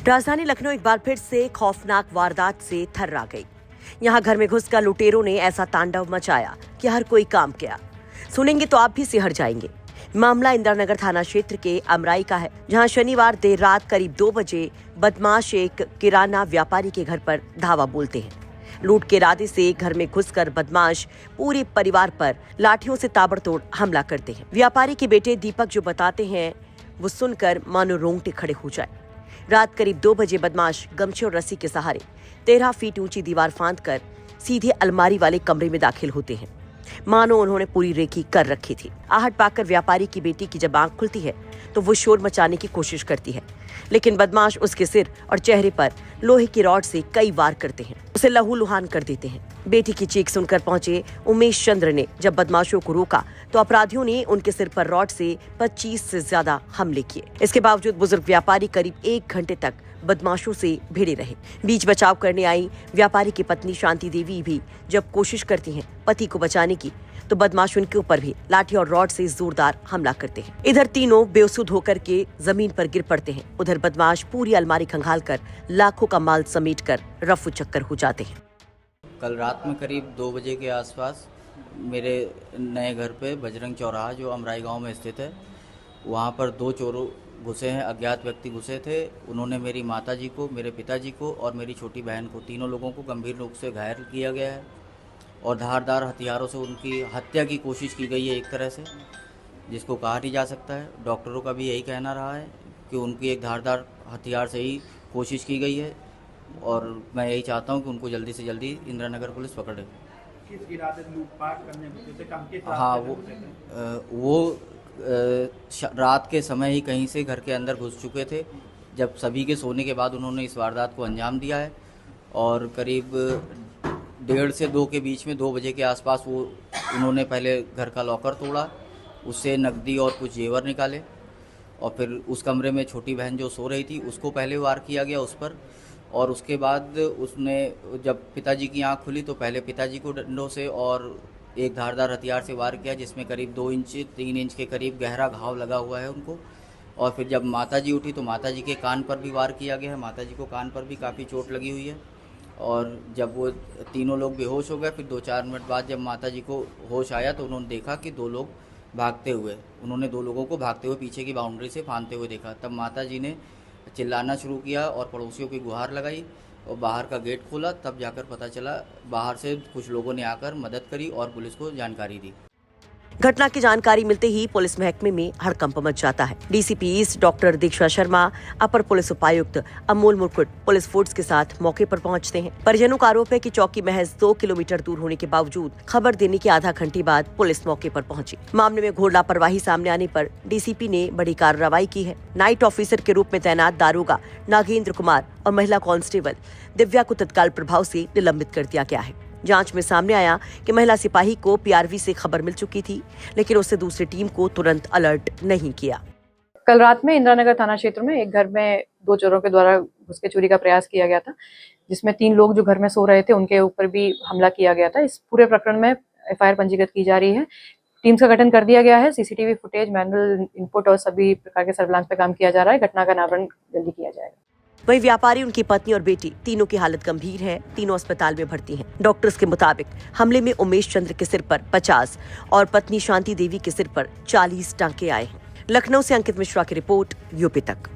राजधानी लखनऊ एक बार फिर से खौफनाक वारदात से थर्रा गई। यहाँ घर में घुसकर लुटेरों ने ऐसा तांडव मचाया कि हर कोई काम किया। सुनेंगे तो आप भी सिहर जाएंगे। मामला इंदिरानगर थाना क्षेत्र के अमराई का है, जहां शनिवार देर रात करीब 2 बजे बदमाश एक किराना व्यापारी के घर पर धावा बोलते हैं। लूट के इरादे से घर में घुसकर बदमाश पूरे परिवार पर लाठियों से ताबड़तोड़ हमला करते हैं। व्यापारी के बेटे दीपक जो बताते हैं वो सुनकर मानो रोंगटे खड़े हो जाए। रात करीब 2 बजे बदमाश गमछे और रस्सी के सहारे 13 फीट ऊंची दीवार फांदकर सीधे अलमारी वाले कमरे में दाखिल होते हैं, मानो उन्होंने पूरी रेकी कर रखी थी। आहट पाकर व्यापारी की बेटी की जब आंख खुलती है तो वो शोर मचाने की कोशिश करती है, लेकिन बदमाश उसके सिर और चेहरे पर लोहे की रॉड से कई वार करते हैं, उसे लहूलुहान कर देते हैं। बेटी की चीख सुनकर पहुंचे उमेश चंद्र ने जब बदमाशों को रोका तो अपराधियों ने उनके सिर पर रॉड से 25 से ज्यादा हमले किए। इसके बावजूद बुजुर्ग व्यापारी करीब 1 घंटे तक बदमाशों से भिड़े रहे। बीच बचाव करने आई व्यापारी की पत्नी शांति देवी भी जब कोशिश करती हैं पति को बचाने की, तो बदमाश उनके ऊपर भी लाठी और रॉड से जोरदार हमला करते हैं। इधर तीनों बेसुध होकर के जमीन पर गिर पड़ते हैं। उधर बदमाश पूरी अलमारी खंगालकर लाखों का माल समेटकर रफू चक्कर हो जाते हैं। कल रात में करीब 2 बजे के आसपास मेरे नए घर पे बजरंग चौराहा जो अमराई गांव में स्थित है, वहां पर 2 चोरों घुसे हैं, अज्ञात व्यक्ति घुसे थे। उन्होंने मेरी माताजी को, मेरे पिताजी को और मेरी छोटी बहन को, तीनों लोगों को गंभीर रूप से घायल किया गया है और धारदार हथियारों से उनकी हत्या की कोशिश की गई है, एक तरह से जिसको कहा नहीं जा सकता है। डॉक्टरों का भी यही कहना रहा है कि उनकी एक धारदार हथियार से ही कोशिश की गई है और मैं यही चाहता हूं कि उनको जल्दी से जल्दी इंदिरानगर पुलिस पकड़े। किस इरादे से लूटपाट करने से काम किस हाँ, वो रात के समय ही कहीं से घर के अंदर घुस चुके थे। जब सभी के सोने के बाद उन्होंने इस वारदात को अंजाम दिया है और करीब 1:30 से 2 के बीच में 2 बजे के आसपास उन्होंने पहले घर का लॉकर तोड़ा, उससे नकदी और कुछ जेवर निकाले और फिर उस कमरे में छोटी बहन जो सो रही थी उसको पहले वार किया गया उस पर, और उसके बाद उसने जब पिताजी की आंख खुली तो पहले पिताजी को डंडों से और एक धारदार हथियार से वार किया, जिसमें करीब 2 इंच 3 इंच के करीब गहरा घाव लगा हुआ है उनको। और फिर जब माताजी उठी तो माताजी के कान पर भी वार किया गया है, माताजी को कान पर भी काफ़ी चोट लगी हुई है। और जब वो तीनों लोग बेहोश हो गए, फिर 2-4 मिनट बाद जब माताजी को होश आया तो उन्होंने देखा कि 2 लोग भागते हुए, उन्होंने 2 लोगों को भागते हुए पीछे की बाउंड्री से फांदते हुए देखा। तब माताजी ने चिल्लाना शुरू किया और पड़ोसियों की गुहार लगाई और बाहर का गेट खोला, तब जाकर पता चला, बाहर से कुछ लोगों ने आकर मदद करी और पुलिस को जानकारी दी। घटना की जानकारी मिलते ही पुलिस महकमे में हड़कंप मच जाता है। डीसीपी ईस्ट डॉक्टर दीक्षा शर्मा, अपर पुलिस उपायुक्त अमोल मुकुट पुलिस फोर्स के साथ मौके पर पहुंचते हैं। परिजनों का आरोप है कि चौकी महज 2 किलोमीटर दूर होने के बावजूद खबर देने के आधा घंटे बाद पुलिस मौके पर पहुंची। मामले में घोर लापरवाही सामने आने पर डीसीपी ने बड़ी कार्रवाई की है। नाइट ऑफिसर के रूप में तैनात दारोगा नागेंद्र कुमार और महिला कांस्टेबल दिव्या को तत्काल प्रभाव से निलंबित कर दिया गया है। जांच में सामने आया कि महिला सिपाही को पीआरवी से खबर मिल चुकी थी, लेकिन उससे दूसरी टीम को तुरंत अलर्ट नहीं किया। कल रात में इंदिरानगर थाना क्षेत्र में एक घर में 2 चोरों के द्वारा घुस के चोरी का प्रयास किया गया था, जिसमें 3 लोग जो घर में सो रहे थे उनके ऊपर भी हमला किया गया था। इस पूरे प्रकरण में एफआईआर पंजीकृत की जा रही है। टीम्स का गठन कर दिया गया है। सीसीटीवी फुटेज, मैनुअल इनपुट और सभी प्रकार के सर्विलांस पे काम किया जा रहा है। घटना का अनावरण जल्दी किया जाएगा। वही व्यापारी, उनकी पत्नी और बेटी, तीनों की हालत गंभीर है। तीनों अस्पताल में भर्ती हैं। डॉक्टर्स के मुताबिक हमले में उमेश चंद्र के सिर पर 50 और पत्नी शांति देवी के सिर पर 40 टांके आए हैं। लखनऊ से अंकित मिश्रा की रिपोर्ट, यूपी तक।